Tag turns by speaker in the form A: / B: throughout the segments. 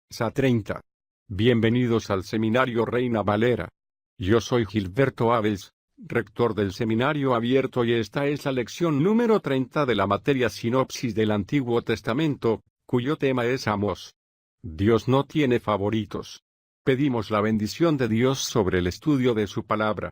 A: SA 30. Bienvenidos al Seminario Reina Valera. Yo soy Gilberto Abels, rector del Seminario Abierto, y esta es la lección número 30 de la materia Sinopsis del Antiguo Testamento, cuyo tema es Amós. Dios no tiene favoritos. Pedimos la bendición de Dios sobre el estudio de su palabra.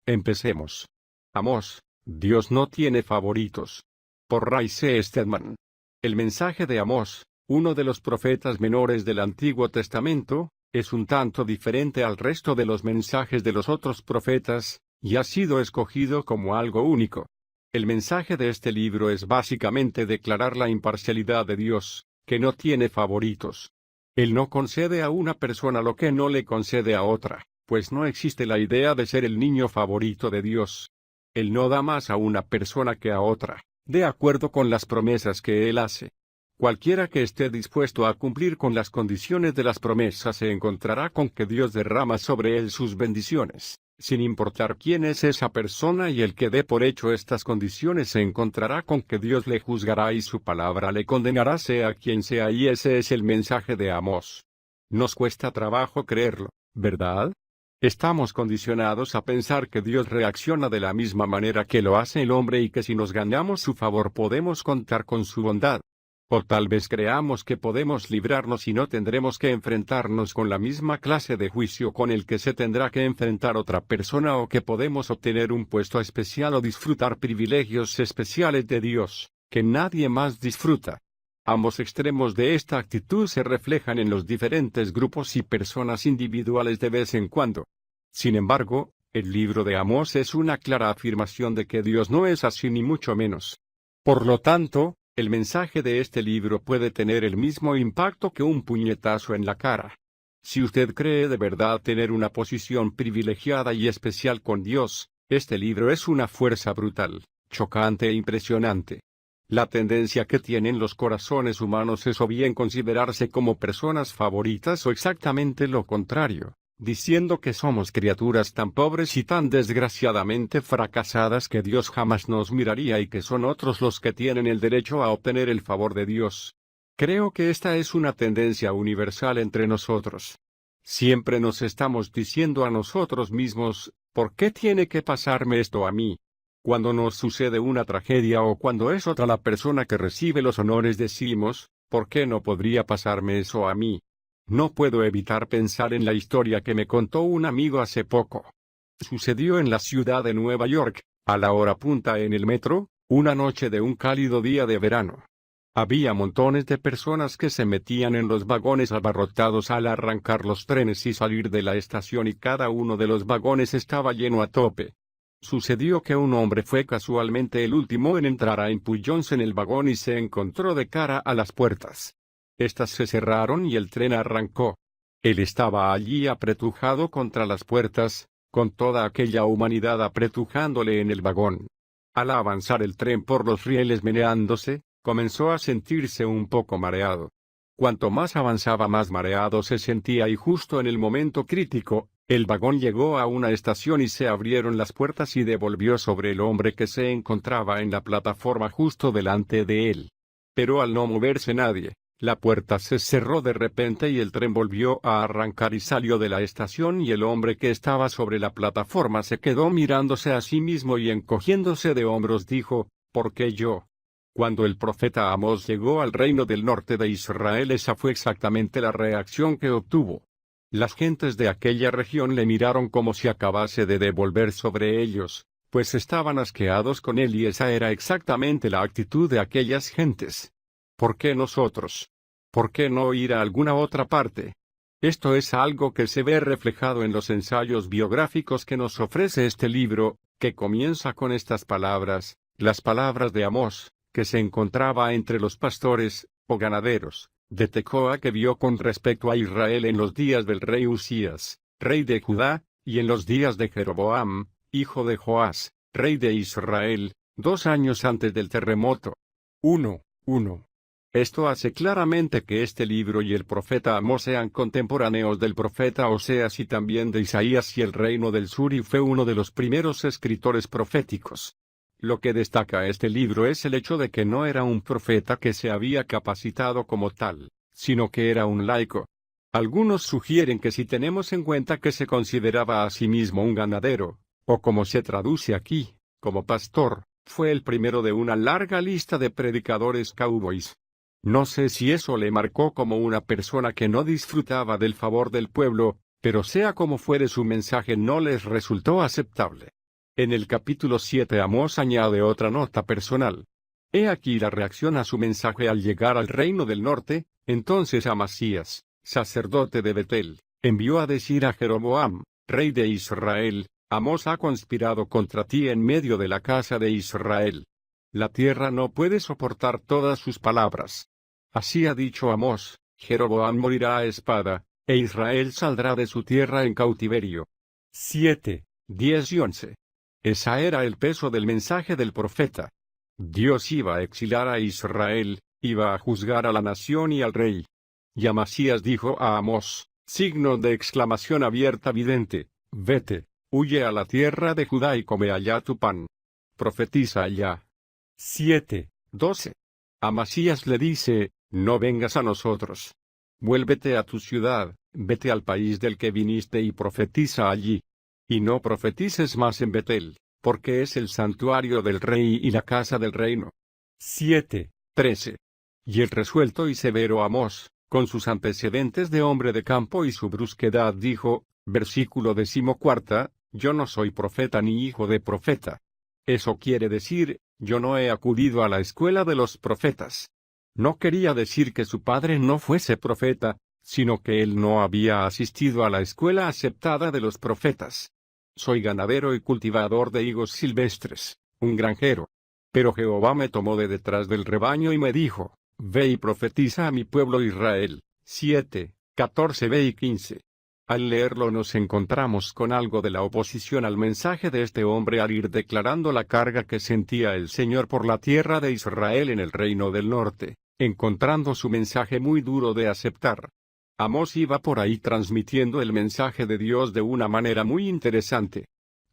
A: Empecemos. Amós, Dios no tiene favoritos. Por Ray C. Stedman. El mensaje de Amós, uno de los profetas menores del Antiguo Testamento, es un tanto diferente al resto de los mensajes de los otros profetas, y ha sido escogido como algo único. El mensaje de este libro es básicamente declarar la imparcialidad de Dios, que no tiene favoritos. Él no concede a una persona lo que no le concede a otra, pues no existe la idea de ser el niño favorito de Dios. Él no da más a una persona que a otra, de acuerdo con las promesas que Él hace. Cualquiera que esté dispuesto a cumplir con las condiciones de las promesas se encontrará con que Dios derrama sobre él sus bendiciones, sin importar quién es esa persona, y el que dé por hecho estas condiciones se encontrará con que Dios le juzgará y su palabra le condenará, sea quien sea, y ese es el mensaje de Amós. Nos cuesta trabajo creerlo, ¿verdad? Estamos condicionados a pensar que Dios reacciona de la misma manera que lo hace el hombre y que si nos ganamos su favor podemos contar con su bondad. O tal vez creamos que podemos librarnos y no tendremos que enfrentarnos con la misma clase de juicio con el que se tendrá que enfrentar otra persona, o que podemos obtener un puesto especial o disfrutar privilegios especiales de Dios, que nadie más disfruta. Ambos extremos de esta actitud se reflejan en los diferentes grupos y personas individuales de vez en cuando. Sin embargo, el libro de Amós es una clara afirmación de que Dios no es así, ni mucho menos. Por lo tanto, el mensaje de este libro puede tener el mismo impacto que un puñetazo en la cara. Si usted cree de verdad tener una posición privilegiada y especial con Dios, este libro es una fuerza brutal, chocante e impresionante. La tendencia que tienen los corazones humanos es o bien considerarse como personas favoritas o exactamente lo contrario, diciendo que somos criaturas tan pobres y tan desgraciadamente fracasadas que Dios jamás nos miraría y que son otros los que tienen el derecho a obtener el favor de Dios. Creo que esta es una tendencia universal entre nosotros. Siempre nos estamos diciendo a nosotros mismos, ¿por qué tiene que pasarme esto a mí? Cuando nos sucede una tragedia o cuando es otra la persona que recibe los honores, decimos, ¿por qué no podría pasarme eso a mí? No puedo evitar pensar en la historia que me contó un amigo hace poco. Sucedió en la ciudad de Nueva York, a la hora punta en el metro, una noche de un cálido día de verano. Había montones de personas que se metían en los vagones abarrotados al arrancar los trenes y salir de la estación, y cada uno de los vagones estaba lleno a tope. Sucedió que un hombre fue casualmente el último en entrar a empullones en el vagón y se encontró de cara a las puertas. Estas se cerraron y el tren arrancó. Él estaba allí apretujado contra las puertas, con toda aquella humanidad apretujándole en el vagón. Al avanzar el tren por los rieles meneándose, comenzó a sentirse un poco mareado. Cuanto más avanzaba, más mareado se sentía, y justo en el momento crítico, el vagón llegó a una estación y se abrieron las puertas y devolvió sobre el hombre que se encontraba en la plataforma justo delante de él. Pero al no moverse nadie, la puerta se cerró de repente y el tren volvió a arrancar y salió de la estación, y el hombre que estaba sobre la plataforma se quedó mirándose a sí mismo y encogiéndose de hombros dijo, ¿por qué yo? Cuando el profeta Amós llegó al reino del norte de Israel, esa fue exactamente la reacción que obtuvo. Las gentes de aquella región le miraron como si acabase de devolver sobre ellos, pues estaban asqueados con él, y esa era exactamente la actitud de aquellas gentes. ¿Por qué nosotros? ¿Por qué no ir a alguna otra parte? Esto es algo que se ve reflejado en los ensayos biográficos que nos ofrece este libro, que comienza con estas palabras, las palabras de Amós, que se encontraba entre los pastores, o ganaderos, de Tecoa, que vio con respecto a Israel en los días del rey Usías, rey de Judá, y en los días de Jeroboam, hijo de Joás, rey de Israel, 2 años antes del terremoto. 1:1. Esto hace claramente que este libro y el profeta Amós sean contemporáneos del profeta Oseas y también de Isaías y el reino del sur, y fue uno de los primeros escritores proféticos. Lo que destaca este libro es el hecho de que no era un profeta que se había capacitado como tal, sino que era un laico. Algunos sugieren que si tenemos en cuenta que se consideraba a sí mismo un ganadero, o como se traduce aquí, como pastor, fue el primero de una larga lista de predicadores cowboys. No sé si eso le marcó como una persona que no disfrutaba del favor del pueblo, pero sea como fuere su mensaje no les resultó aceptable. En el capítulo 7 Amós añade otra nota personal. He aquí la reacción a su mensaje al llegar al reino del norte. Entonces Amasías, sacerdote de Betel, envió a decir a Jeroboam, rey de Israel: Amós ha conspirado contra ti en medio de la casa de Israel. La tierra no puede soportar todas sus palabras. Así ha dicho Amós: Jeroboam morirá a espada, e Israel saldrá de su tierra en cautiverio. 7, 10 y 11. Esa era el peso del mensaje del profeta. Dios iba a exilar a Israel, iba a juzgar a la nación y al rey. Y Amasías dijo a Amós, signo de exclamación abierta vidente: vete, huye a la tierra de Judá y come allá tu pan. Profetiza allá. 7, 12. Amasías le dice: no vengas a nosotros. Vuélvete a tu ciudad, vete al país del que viniste y profetiza allí. Y no profetices más en Betel, porque es el santuario del rey y la casa del reino. 7, 13. Y el resuelto y severo Amós, con sus antecedentes de hombre de campo y su brusquedad, dijo, versículo 14, yo no soy profeta ni hijo de profeta. Eso quiere decir, yo no he acudido a la escuela de los profetas. No quería decir que su padre no fuese profeta, sino que él no había asistido a la escuela aceptada de los profetas. Soy ganadero y cultivador de higos silvestres, un granjero. Pero Jehová me tomó de detrás del rebaño y me dijo, ve y profetiza a mi pueblo Israel. 7, 14, b y 15. Al leerlo nos encontramos con algo de la oposición al mensaje de este hombre al ir declarando la carga que sentía el Señor por la tierra de Israel en el reino del norte, encontrando su mensaje muy duro de aceptar. Amós iba por ahí transmitiendo el mensaje de Dios de una manera muy interesante.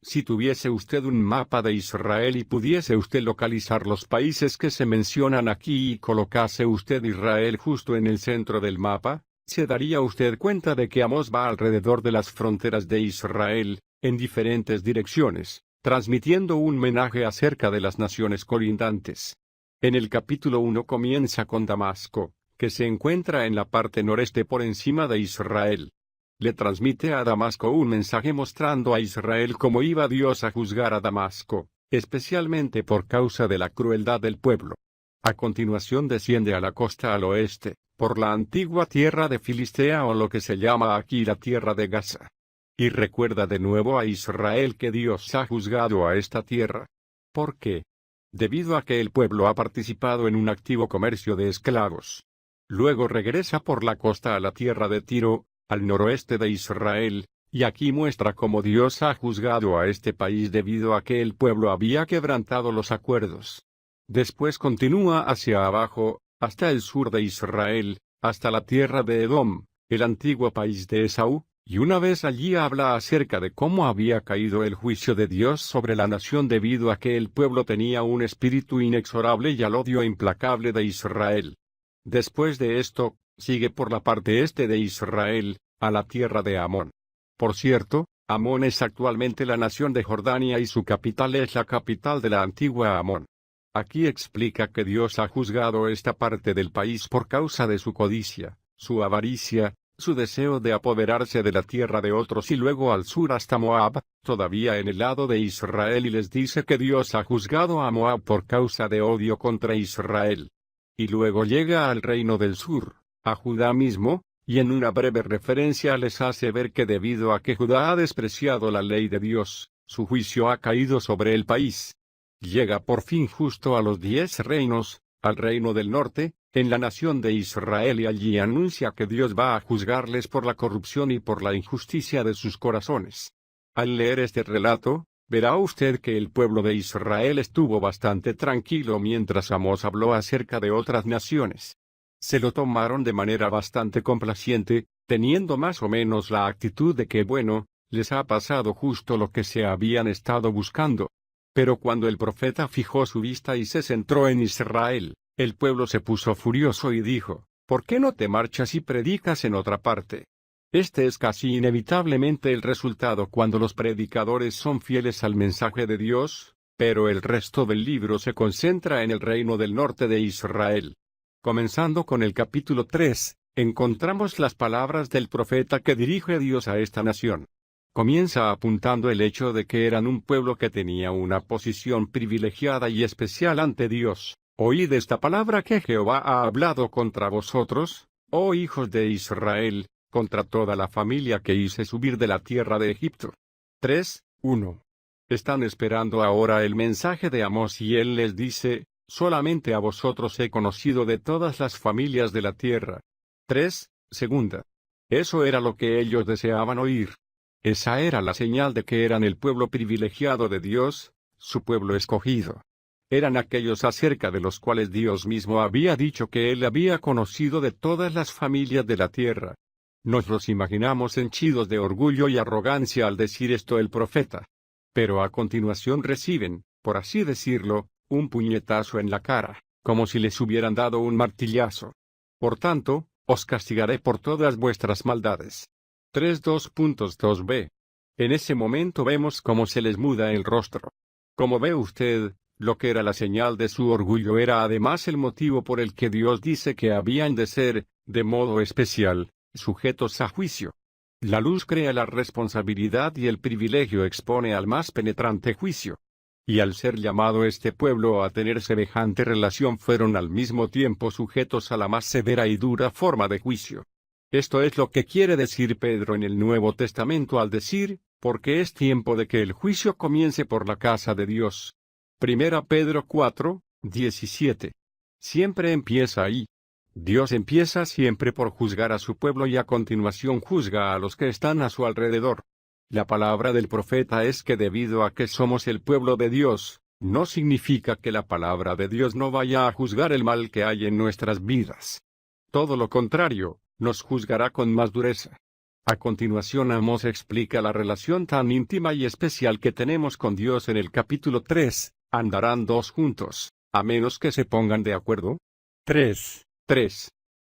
A: Si tuviese usted un mapa de Israel y pudiese usted localizar los países que se mencionan aquí y colocase usted Israel justo en el centro del mapa, se daría usted cuenta de que Amós va alrededor de las fronteras de Israel, en diferentes direcciones, transmitiendo un mensaje acerca de las naciones colindantes. En el capítulo 1 comienza con Damasco, que se encuentra en la parte noreste por encima de Israel. Le transmite a Damasco un mensaje mostrando a Israel cómo iba Dios a juzgar a Damasco, especialmente por causa de la crueldad del pueblo. A continuación desciende a la costa al oeste, por la antigua tierra de Filistea o lo que se llama aquí la tierra de Gaza. Y recuerda de nuevo a Israel que Dios ha juzgado a esta tierra. ¿Por qué? Debido a que el pueblo ha participado en un activo comercio de esclavos. Luego regresa por la costa a la tierra de Tiro, al noroeste de Israel, y aquí muestra cómo Dios ha juzgado a este país debido a que el pueblo había quebrantado los acuerdos. Después continúa hacia abajo, hasta el sur de Israel, hasta la tierra de Edom, el antiguo país de Esaú, y una vez allí habla acerca de cómo había caído el juicio de Dios sobre la nación debido a que el pueblo tenía un espíritu inexorable y al odio implacable de Israel. Después de esto, sigue por la parte este de Israel, a la tierra de Amón. Por cierto, Amón es actualmente la nación de Jordania y su capital es la capital de la antigua Amón. Aquí explica que Dios ha juzgado esta parte del país por causa de su codicia, su avaricia, su deseo de apoderarse de la tierra de otros y luego al sur hasta Moab, todavía en el lado de Israel y les dice que Dios ha juzgado a Moab por causa de odio contra Israel. Y luego llega al reino del sur, a Judá mismo, y en una breve referencia les hace ver que debido a que Judá ha despreciado la ley de Dios, su juicio ha caído sobre el país. Llega por fin justo a los 10 reinos, al reino del norte, en la nación de Israel y allí anuncia que Dios va a juzgarles por la corrupción y por la injusticia de sus corazones. Al leer este relato, verá usted que el pueblo de Israel estuvo bastante tranquilo mientras Amós habló acerca de otras naciones. Se lo tomaron de manera bastante complaciente, teniendo más o menos la actitud de que bueno, les ha pasado justo lo que se habían estado buscando. Pero cuando el profeta fijó su vista y se centró en Israel, el pueblo se puso furioso y dijo, ¿por qué no te marchas y predicas en otra parte? Este es casi inevitablemente el resultado cuando los predicadores son fieles al mensaje de Dios, pero el resto del libro se concentra en el reino del norte de Israel. Comenzando con el capítulo 3, encontramos las palabras del profeta que dirige Dios a esta nación. Comienza apuntando el hecho de que eran un pueblo que tenía una posición privilegiada y especial ante Dios. Oíd esta palabra que Jehová ha hablado contra vosotros, oh hijos de Israel, contra toda la familia que hice subir de la tierra de Egipto. 3:1. Están esperando ahora el mensaje de Amós y él les dice, solamente a vosotros he conocido de todas las familias de la tierra. 3:2. Eso era lo que ellos deseaban oír. Esa era la señal de que eran el pueblo privilegiado de Dios, su pueblo escogido. Eran aquellos acerca de los cuales Dios mismo había dicho que él había conocido de todas las familias de la tierra. Nos los imaginamos henchidos de orgullo y arrogancia al decir esto el profeta. Pero a continuación reciben, por así decirlo, un puñetazo en la cara, como si les hubieran dado un martillazo. Por tanto, os castigaré por todas vuestras maldades. 3:2.2b. En ese momento vemos cómo se les muda el rostro. Como ve usted, lo que era la señal de su orgullo era además el motivo por el que Dios dice que habían de ser, de modo especial, sujetos a juicio. La luz crea la responsabilidad y el privilegio expone al más penetrante juicio. Y al ser llamado este pueblo a tener semejante relación fueron al mismo tiempo sujetos a la más severa y dura forma de juicio. Esto es lo que quiere decir Pedro en el Nuevo Testamento al decir, porque es tiempo de que el juicio comience por la casa de Dios. 1 Pedro 4:17. Siempre empieza ahí. Dios empieza siempre por juzgar a su pueblo y a continuación juzga a los que están a su alrededor. La palabra del profeta es que debido a que somos el pueblo de Dios, no significa que la palabra de Dios no vaya a juzgar el mal que hay en nuestras vidas. Todo lo contrario, nos juzgará con más dureza. A continuación Amós explica la relación tan íntima y especial que tenemos con Dios en el capítulo 3, ¿andarán dos juntos, a menos que se pongan de acuerdo? 3.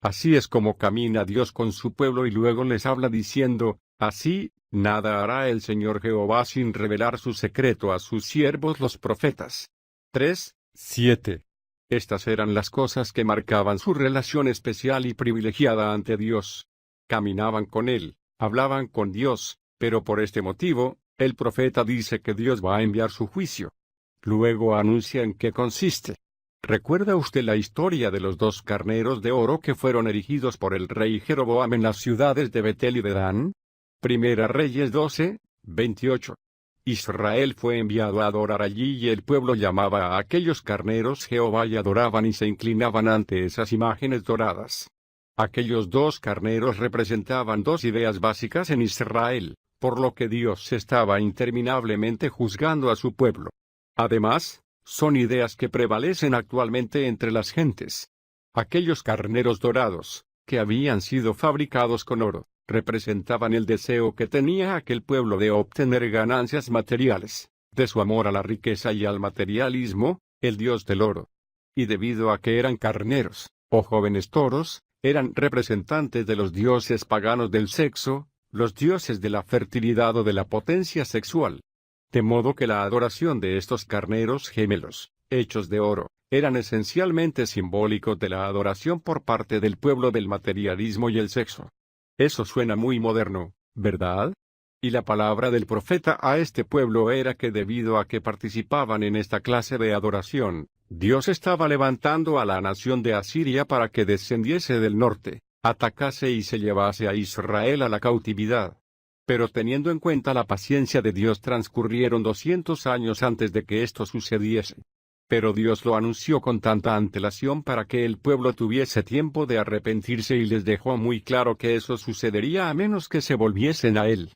A: Así es como camina Dios con su pueblo y luego les habla diciendo, así, nada hará el Señor Jehová sin revelar su secreto a sus siervos los profetas. 3:7. Estas eran las cosas que marcaban su relación especial y privilegiada ante Dios. Caminaban con Él, hablaban con Dios, pero por este motivo, el profeta dice que Dios va a enviar su juicio. Luego anuncia en qué consiste. ¿Recuerda usted la historia de los 2 carneros de oro que fueron erigidos por el rey Jeroboam en las ciudades de Betel y de Dan? Primera Reyes 12:28. Israel fue enviado a adorar allí y el pueblo llamaba a aquellos carneros Jehová y adoraban y se inclinaban ante esas imágenes doradas. Aquellos 2 carneros representaban 2 ideas básicas en Israel, por lo que Dios estaba interminablemente juzgando a su pueblo. Además, son ideas que prevalecen actualmente entre las gentes. Aquellos carneros dorados, que habían sido fabricados con oro, representaban el deseo que tenía aquel pueblo de obtener ganancias materiales, de su amor a la riqueza y al materialismo, el dios del oro. Y debido a que eran carneros, o jóvenes toros, eran representantes de los dioses paganos del sexo, los dioses de la fertilidad o de la potencia sexual. De modo que la adoración de estos carneros gemelos, hechos de oro, eran esencialmente simbólicos de la adoración por parte del pueblo del materialismo y el sexo. Eso suena muy moderno, ¿verdad? Y la palabra del profeta a este pueblo era que debido a que participaban en esta clase de adoración, Dios estaba levantando a la nación de Asiria para que descendiese del norte, atacase y se llevase a Israel a la cautividad. Pero teniendo en cuenta la paciencia de Dios transcurrieron 200 años antes de que esto sucediese. Pero Dios lo anunció con tanta antelación para que el pueblo tuviese tiempo de arrepentirse y les dejó muy claro que eso sucedería a menos que se volviesen a Él.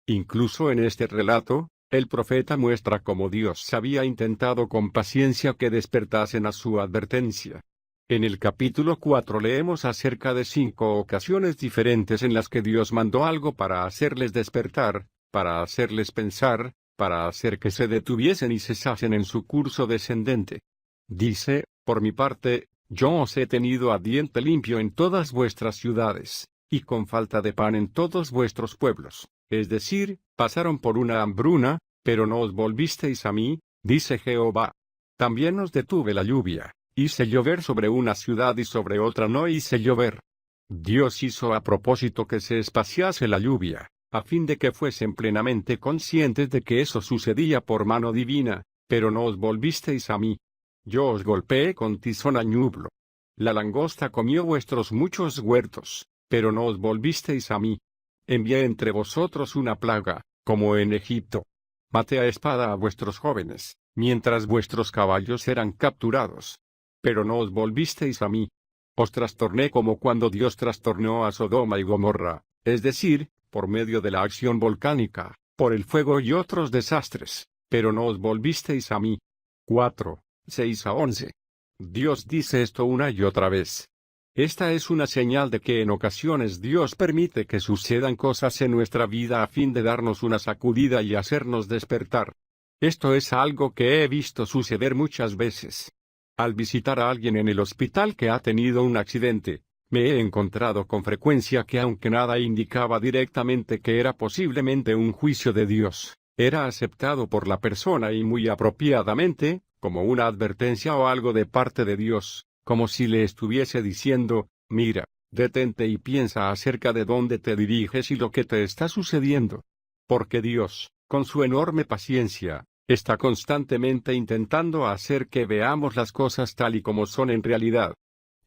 A: Incluso en este relato, el profeta muestra cómo Dios había intentado con paciencia que despertasen a su advertencia. En el capítulo 4 leemos acerca de 5 ocasiones diferentes en las que Dios mandó algo para hacerles despertar, para hacerles pensar, para hacer que se detuviesen y cesasen en su curso descendente. Dice, por mi parte, yo os he tenido a diente limpio en todas vuestras ciudades, y con falta de pan en todos vuestros pueblos, es decir, pasaron por una hambruna, pero no os volvisteis a mí, dice Jehová. También os detuve la lluvia, hice llover sobre una ciudad y sobre otra no hice llover. Dios hizo a propósito que se espaciase la lluvia, a fin de que fuesen plenamente conscientes de que eso sucedía por mano divina, pero no os volvisteis a mí. Yo os golpeé con tizón a ñublo. La langosta comió vuestros muchos huertos, pero no os volvisteis a mí. Envié entre vosotros una plaga, como en Egipto. Maté a espada a vuestros jóvenes, mientras vuestros caballos eran capturados. Pero no os volvisteis a mí. Os trastorné como cuando Dios trastornó a Sodoma y Gomorra, es decir, por medio de la acción volcánica, por el fuego y otros desastres, pero no os volvisteis a mí. 4, 6 a 11. Dios dice esto una y otra vez. Esta es una señal de que en ocasiones Dios permite que sucedan cosas en nuestra vida a fin de darnos una sacudida y hacernos despertar. Esto es algo que he visto suceder muchas veces. Al visitar a alguien en el hospital que ha tenido un accidente, me he encontrado con frecuencia que aunque nada indicaba directamente que era posiblemente un juicio de Dios, era aceptado por la persona y muy apropiadamente, como una advertencia o algo de parte de Dios, como si le estuviese diciendo, mira, detente y piensa acerca de dónde te diriges y lo que te está sucediendo. Porque Dios, con su enorme paciencia, está constantemente intentando hacer que veamos las cosas tal y como son en realidad.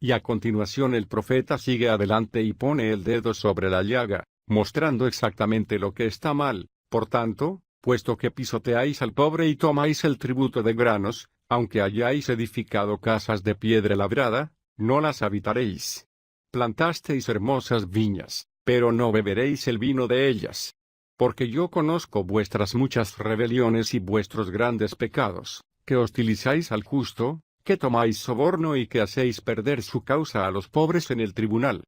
A: Y a continuación el profeta sigue adelante y pone el dedo sobre la llaga, mostrando exactamente lo que está mal. Por tanto, puesto que pisoteáis al pobre y tomáis el tributo de granos, aunque hayáis edificado casas de piedra labrada, no las habitaréis. Plantasteis hermosas viñas, pero no beberéis el vino de ellas. Porque yo conozco vuestras muchas rebeliones y vuestros grandes pecados, que hostilizáis al justo, que tomáis soborno y que hacéis perder su causa a los pobres en el tribunal.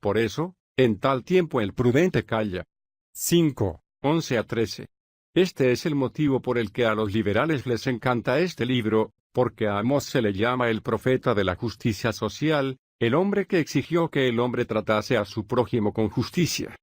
A: Por eso, en tal tiempo el prudente calla. 5, 11 a 13. Este es el motivo por el que a los liberales les encanta este libro, porque a Amós se le llama el profeta de la justicia social, el hombre que exigió que el hombre tratase a su prójimo con justicia.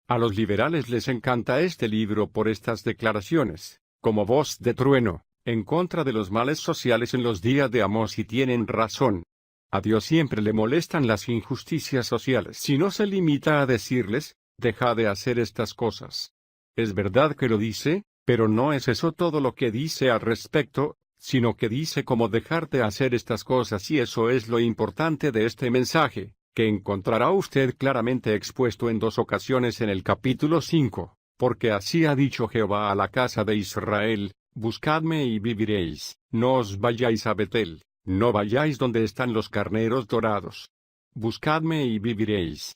A: A los liberales les encanta este libro por estas declaraciones, como voz de trueno, en contra de los males sociales en los días de Amós y tienen razón. A Dios siempre le molestan las injusticias sociales si no se limita a decirles, deja de hacer estas cosas. Es verdad que lo dice, pero no es eso todo lo que dice al respecto, sino que dice cómo dejar de hacer estas cosas y eso es lo importante de este mensaje, que encontrará usted claramente expuesto en 2 ocasiones en el capítulo 5, porque así ha dicho Jehová a la casa de Israel, buscadme y viviréis, no os vayáis a Betel, no vayáis donde están los carneros dorados. Buscadme y viviréis.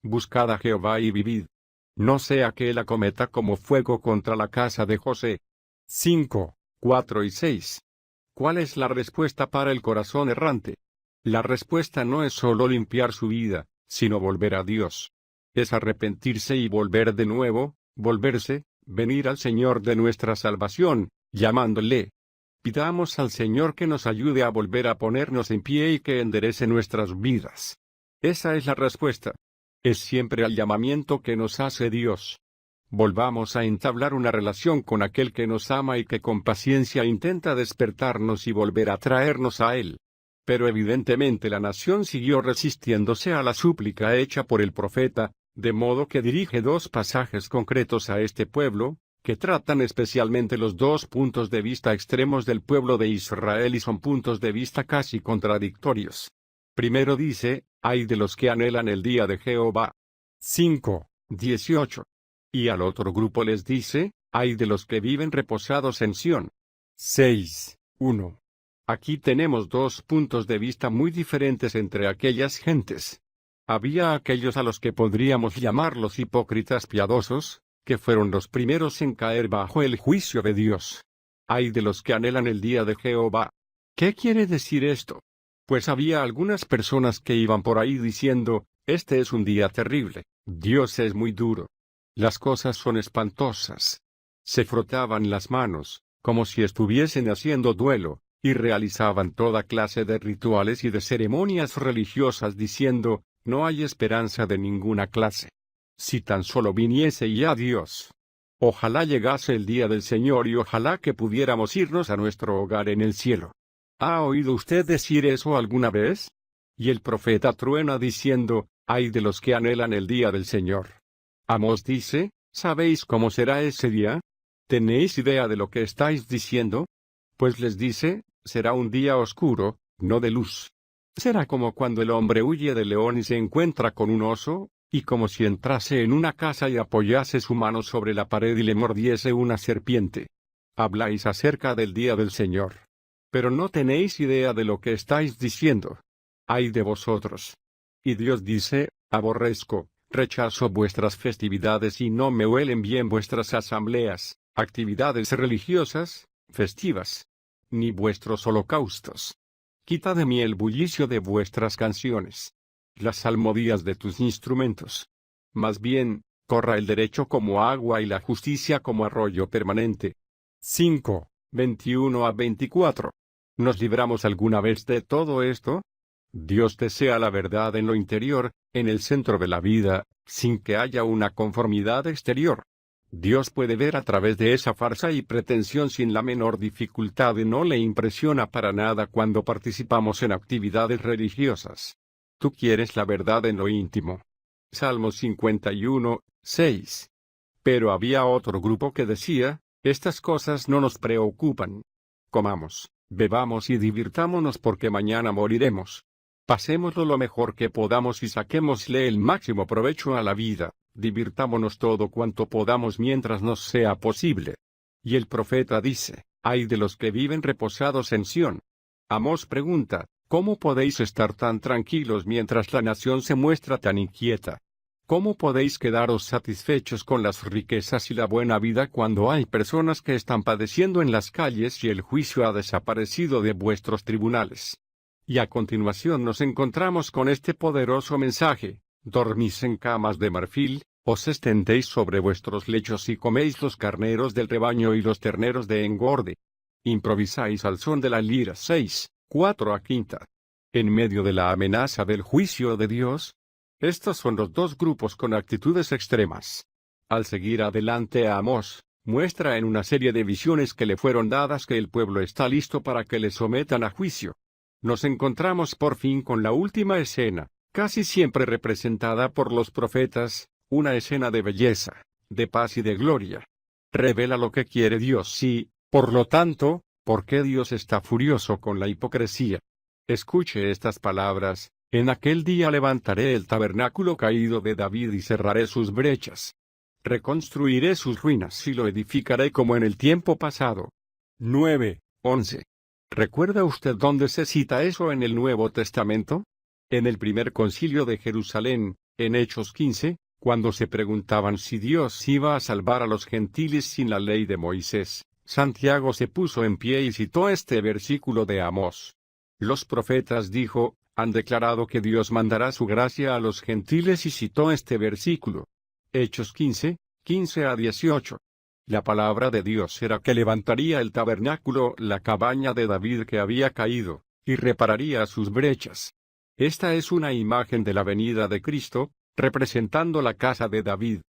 A: Buscad a Jehová y vivid. No sea que él acometa como fuego contra la casa de José. 5, 4 y 6. ¿Cuál es la respuesta para el corazón errante? La respuesta no es solo limpiar su vida, sino volver a Dios. Es arrepentirse y volver de nuevo, volverse, venir al Señor de nuestra salvación, llamándole. Pidamos al Señor que nos ayude a volver a ponernos en pie y que enderece nuestras vidas. Esa es la respuesta. Es siempre el llamamiento que nos hace Dios. Volvamos a entablar una relación con aquel que nos ama y que con paciencia intenta despertarnos y volver a traernos a Él. Pero evidentemente la nación siguió resistiéndose a la súplica hecha por el profeta, de modo que dirige 2 pasajes concretos a este pueblo, que tratan especialmente los 2 puntos de vista extremos del pueblo de Israel y son puntos de vista casi contradictorios. Primero dice, ay de los que anhelan el día de Jehová. 5, 18. Y al otro grupo les dice, ay de los que viven reposados en Sión. 6, 1. Aquí tenemos 2 puntos de vista muy diferentes entre aquellas gentes. Había aquellos a los que podríamos llamar los hipócritas piadosos, que fueron los primeros en caer bajo el juicio de Dios. Ay de los que anhelan el día de Jehová. ¿Qué quiere decir esto? Pues había algunas personas que iban por ahí diciendo, este es un día terrible, Dios es muy duro. Las cosas son espantosas. Se frotaban las manos, como si estuviesen haciendo duelo, y realizaban toda clase de rituales y de ceremonias religiosas diciendo, no hay esperanza de ninguna clase. Si tan solo viniese ya Dios. Ojalá llegase el día del Señor y ojalá que pudiéramos irnos a nuestro hogar en el cielo. ¿Ha oído usted decir eso alguna vez? Y el profeta truena diciendo, ay de los que anhelan el día del Señor. Amós dice, ¿sabéis cómo será ese día? ¿Tenéis idea de lo que estáis diciendo? Pues les dice, será un día oscuro, no de luz. Será como cuando el hombre huye del león y se encuentra con un oso, y como si entrase en una casa y apoyase su mano sobre la pared y le mordiese una serpiente. Habláis acerca del día del Señor. Pero no tenéis idea de lo que estáis diciendo. ¡Ay de vosotros! Y Dios dice, aborrezco, rechazo vuestras festividades y no me huelen bien vuestras asambleas, actividades religiosas, festivas, ni vuestros holocaustos. Quita de mí el bullicio de vuestras canciones, las salmodias de tus instrumentos. Más bien, corra el derecho como agua y la justicia como arroyo permanente. 5, 21 a 24. ¿Nos libramos alguna vez de todo esto? Dios desea la verdad en lo interior, en el centro de la vida, sin que haya una conformidad exterior. Dios puede ver a través de esa farsa y pretensión sin la menor dificultad y no le impresiona para nada cuando participamos en actividades religiosas. Tú quieres la verdad en lo íntimo. Salmo 51, 6. Pero había otro grupo que decía, estas cosas no nos preocupan. Comamos, bebamos y divirtámonos porque mañana moriremos. Pasémoslo lo mejor que podamos y saquémosle el máximo provecho a la vida, divirtámonos todo cuanto podamos mientras nos sea posible. Y el profeta dice, ay de los que viven reposados en Sión. Amós pregunta, ¿cómo podéis estar tan tranquilos mientras la nación se muestra tan inquieta? ¿Cómo podéis quedaros satisfechos con las riquezas y la buena vida cuando hay personas que están padeciendo en las calles y el juicio ha desaparecido de vuestros tribunales? Y a continuación nos encontramos con este poderoso mensaje, dormís en camas de marfil, os extendéis sobre vuestros lechos y coméis los carneros del rebaño y los terneros de engorde. Improvisáis al son de la lira 6, 4 a 5. En medio de la amenaza del juicio de Dios, estos son los dos grupos con actitudes extremas. Al seguir adelante a Amós, muestra en una serie de visiones que le fueron dadas que el pueblo está listo para que le sometan a juicio. Nos encontramos por fin con la última escena, casi siempre representada por los profetas, una escena de belleza, de paz y de gloria. Revela lo que quiere Dios y, por lo tanto, por qué Dios está furioso con la hipocresía. Escuche estas palabras. En aquel día levantaré el tabernáculo caído de David y cerraré sus brechas. Reconstruiré sus ruinas y lo edificaré como en el tiempo pasado. 9, 11. ¿Recuerda usted dónde se cita eso en el Nuevo Testamento? En el primer concilio de Jerusalén, en Hechos 15, cuando se preguntaban si Dios iba a salvar a los gentiles sin la ley de Moisés, Santiago se puso en pie y citó este versículo de Amós. Los profetas, dijo, han declarado que Dios mandará su gracia a los gentiles y citó este versículo. Hechos 15, 15 a 18. La palabra de Dios era que levantaría el tabernáculo, la cabaña de David que había caído, y repararía sus brechas. Esta es una imagen de la venida de Cristo, representando la casa de David.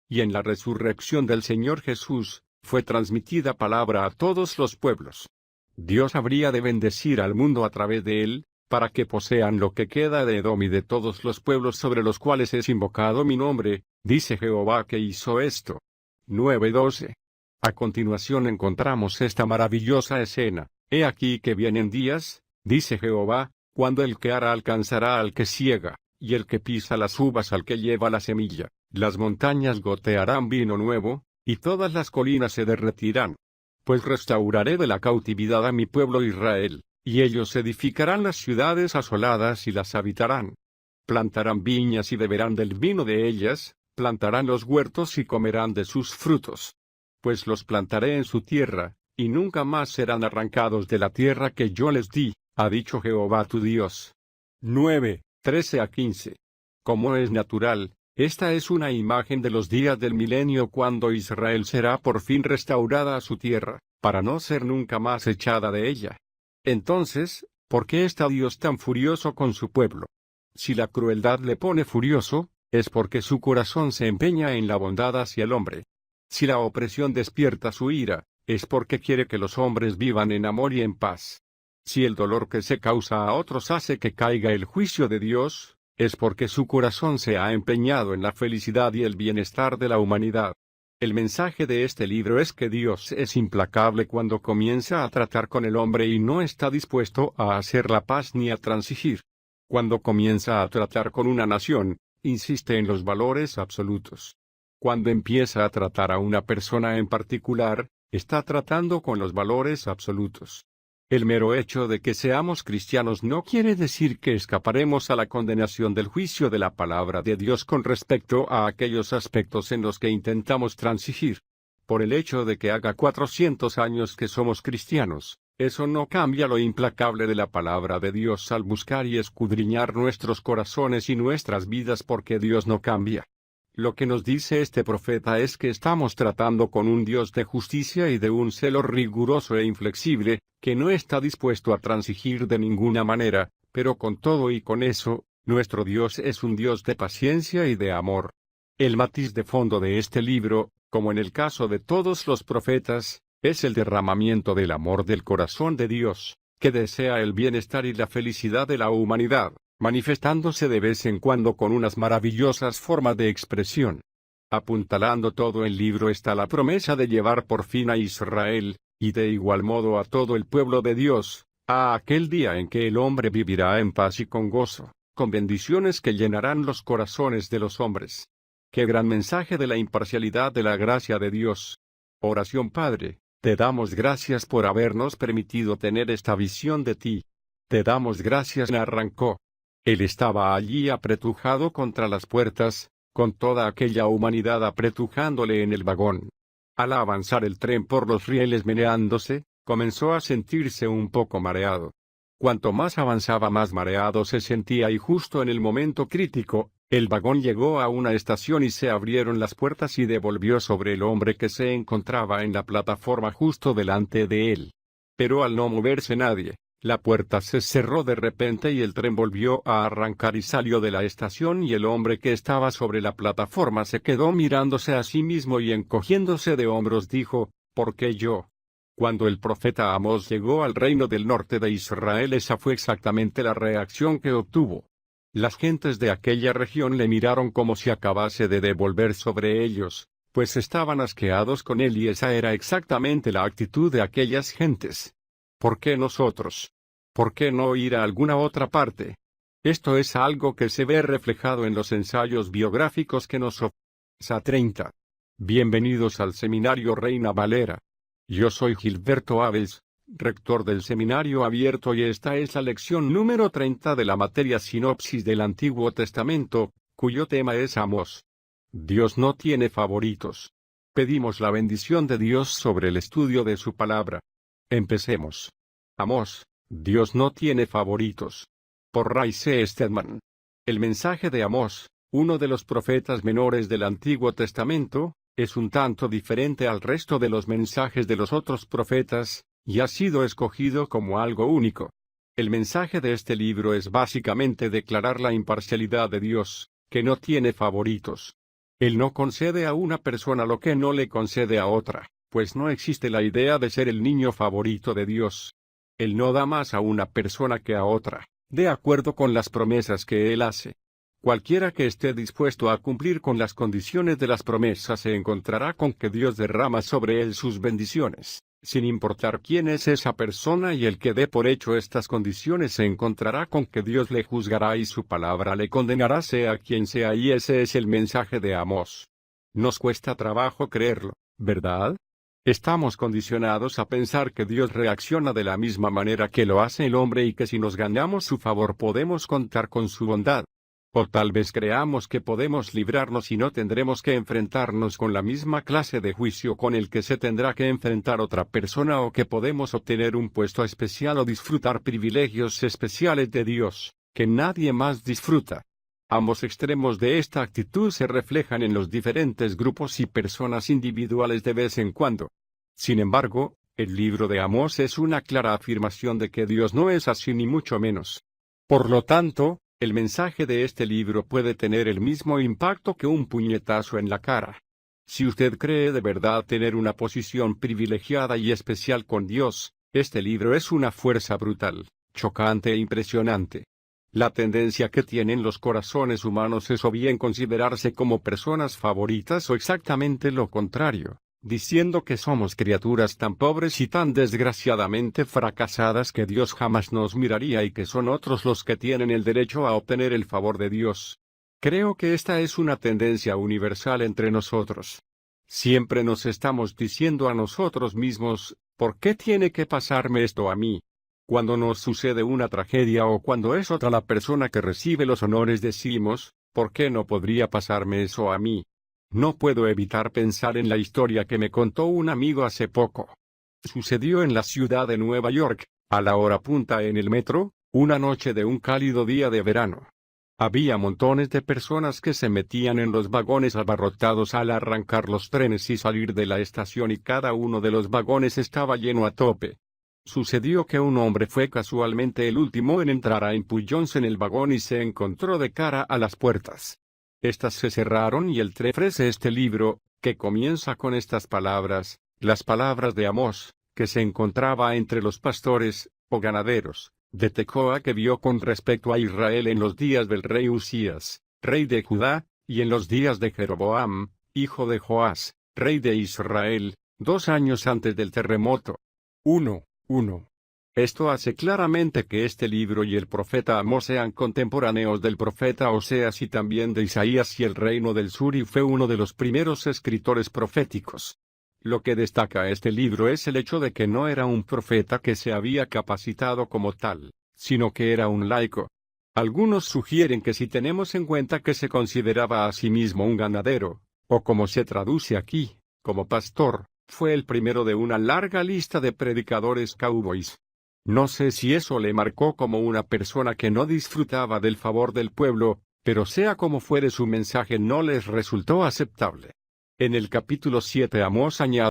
A: Y en la resurrección del Señor Jesús, fue transmitida palabra a todos los pueblos. Dios habría de bendecir al mundo a través de él, para que posean lo que queda de Edom y de todos los pueblos sobre los cuales es invocado mi nombre, dice Jehová que hizo esto. 9:12. A continuación encontramos esta maravillosa escena. He aquí que vienen días, dice Jehová, cuando el que ara alcanzará al que siega, y el que pisa las uvas al que lleva la semilla. Las montañas gotearán vino nuevo, y todas las colinas se derretirán. Pues restauraré de la cautividad a mi pueblo Israel, y ellos edificarán las ciudades asoladas y las habitarán. Plantarán viñas y beberán del vino de ellas, plantarán los huertos y comerán de sus frutos. Pues los plantaré en su tierra, y nunca más serán arrancados de la tierra que yo les di, ha dicho Jehová tu Dios. 9, 13 a 15. Como es natural, esta es una imagen de los días del milenio cuando Israel será por fin restaurada a su tierra, para no ser nunca más echada de ella. Entonces, ¿por qué está Dios tan furioso con su pueblo? Si la crueldad le pone furioso, es porque su corazón se empeña en la bondad hacia el hombre. Si la opresión despierta su ira, es porque quiere que los hombres vivan en amor y en paz. Si el dolor que se causa a otros hace que caiga el juicio de Dios, es porque su corazón se ha empeñado en la felicidad y el bienestar de la humanidad. El mensaje de este libro es que Dios es implacable cuando comienza a tratar con el hombre y no está dispuesto a hacer la paz ni a transigir. Cuando comienza a tratar con una nación, insiste en los valores absolutos. Cuando empieza a tratar a una persona en particular, está tratando con los valores absolutos. El mero hecho de que seamos cristianos no quiere decir que escaparemos a la condenación del juicio de la palabra de Dios con respecto a aquellos aspectos en los que intentamos transigir. Por el hecho de que haga 400 años que somos cristianos, eso no cambia lo implacable de la palabra de Dios al buscar y escudriñar nuestros corazones y nuestras vidas, porque Dios no cambia. Lo que nos dice este profeta es que estamos tratando con un Dios de justicia y de un celo riguroso e inflexible, que no está dispuesto a transigir de ninguna manera, pero con todo y con eso, nuestro Dios es un Dios de paciencia y de amor. El matiz de fondo de este libro, como en el caso de todos los profetas, es el derramamiento del amor del corazón de Dios, que desea el bienestar y la felicidad de la humanidad, manifestándose de vez en cuando con unas maravillosas formas de expresión. Apuntalando todo el libro está la promesa de llevar por fin a Israel, y de igual modo a todo el pueblo de Dios, a aquel día en que el hombre vivirá en paz y con gozo, con bendiciones que llenarán los corazones de los hombres. ¡Qué gran mensaje de la imparcialidad de la gracia de Dios! Oración. Padre, te damos gracias por habernos permitido tener esta visión de ti. Te damos gracias. Arrancó. Él estaba allí apretujado contra las puertas, con toda aquella humanidad apretujándole en el vagón. Al avanzar el tren por los rieles meneándose, comenzó a sentirse un poco mareado. Cuanto más avanzaba, más mareado se sentía, y justo en el momento crítico, el vagón llegó a una estación y se abrieron las puertas y devolvió sobre el hombre que se encontraba en la plataforma justo delante de él. Pero al no moverse nadie, la puerta se cerró de repente y el tren volvió a arrancar y salió de la estación, y el hombre que estaba sobre la plataforma se quedó mirándose a sí mismo y encogiéndose de hombros dijo, ¿por qué yo? Cuando el profeta Amós llegó al reino del norte de Israel, esa fue exactamente la reacción que obtuvo. Las gentes de aquella región le miraron como si acabase de devolver sobre ellos, pues estaban asqueados con él, y esa era exactamente la actitud de aquellas gentes. ¿Por qué nosotros? ¿Por qué no ir a alguna otra parte? Esto es algo que se ve reflejado en los ensayos biográficos que nos ofrece 30. Bienvenidos al Seminario Reina Valera. Yo soy Gilberto Abels, rector del Seminario Abierto, y esta es la lección número 30 de la materia Sinopsis del Antiguo Testamento, cuyo tema es Amós. Dios no tiene favoritos. Pedimos la bendición de Dios sobre el estudio de su palabra. Empecemos. Amós, Dios no tiene favoritos. Por Ray C. Stedman. El mensaje de Amós, uno de los profetas menores del Antiguo Testamento, es un tanto diferente al resto de los mensajes de los otros profetas, y ha sido escogido como algo único. El mensaje de este libro es básicamente declarar la imparcialidad de Dios, que no tiene favoritos. Él no concede a una persona lo que no le concede a otra, pues no existe la idea de ser el niño favorito de Dios. Él no da más a una persona que a otra, de acuerdo con las promesas que Él hace. Cualquiera que esté dispuesto a cumplir con las condiciones de las promesas se encontrará con que Dios derrama sobre él sus bendiciones, sin importar quién es esa persona, y el que dé por hecho estas condiciones se encontrará con que Dios le juzgará y su palabra le condenará, sea quien sea, y ese es el mensaje de Amós. Nos cuesta trabajo creerlo, ¿verdad? Estamos condicionados a pensar que Dios reacciona de la misma manera que lo hace el hombre, y que si nos ganamos su favor podemos contar con su bondad. O tal vez creamos que podemos librarnos y no tendremos que enfrentarnos con la misma clase de juicio con el que se tendrá que enfrentar otra persona, o que podemos obtener un puesto especial o disfrutar privilegios especiales de Dios, que nadie más disfruta. Ambos extremos de esta actitud se reflejan en los diferentes grupos y personas individuales de vez en cuando. Sin embargo, el libro de Amós es una clara afirmación de que Dios no es así, ni mucho menos. Por lo tanto, El mensaje de este libro puede tener el mismo impacto que un puñetazo en la cara. Si usted cree de verdad tener una posición privilegiada y especial con Dios, este libro es una fuerza brutal, chocante e impresionante. La tendencia que tienen los corazones humanos es o bien considerarse como personas favoritas o exactamente lo contrario, diciendo que somos criaturas tan pobres y tan desgraciadamente fracasadas que Dios jamás nos miraría y que son otros los que tienen el derecho a obtener el favor de Dios. Creo que esta es una tendencia universal entre nosotros. Siempre nos estamos diciendo a nosotros mismos, ¿por qué tiene que pasarme esto a mí? Cuando nos sucede una tragedia o cuando es otra la persona que recibe los honores decimos, ¿por qué no podría pasarme eso a mí? No puedo evitar pensar en la historia que me contó un amigo hace poco. Sucedió en la ciudad de Nueva York, a la hora punta en el metro, una noche de un cálido día de verano. Había montones de personas que se metían en los vagones abarrotados al arrancar los trenes y salir de la estación y cada uno de los vagones estaba lleno a tope. Sucedió que un hombre fue casualmente el último en entrar a empullones en el vagón y se encontró de cara a las puertas. Estas se cerraron y el tren ofrece este libro, que comienza con estas palabras, las palabras de Amós, que se encontraba entre los pastores, o ganaderos, de Tecoa que vio con respecto a Israel en los días del rey Usías, rey de Judá, y en los días de Jeroboam, hijo de Joás, rey de Israel, 2 años antes del terremoto. 1. Esto hace claramente que este libro y el profeta Amós sean contemporáneos del profeta Oseas y también de Isaías y el reino del sur y fue uno de los primeros escritores proféticos. Lo que destaca este libro es el hecho de que no era un profeta que se había capacitado como tal, sino que era un laico. Algunos sugieren que si tenemos en cuenta que se consideraba a sí mismo un ganadero, o como se traduce aquí, como pastor, fue el primero de una larga lista de predicadores cowboys. No sé si eso le marcó como una persona que no disfrutaba del favor del pueblo, pero sea como fuere su mensaje no les resultó aceptable. En el capítulo 7 Amós añade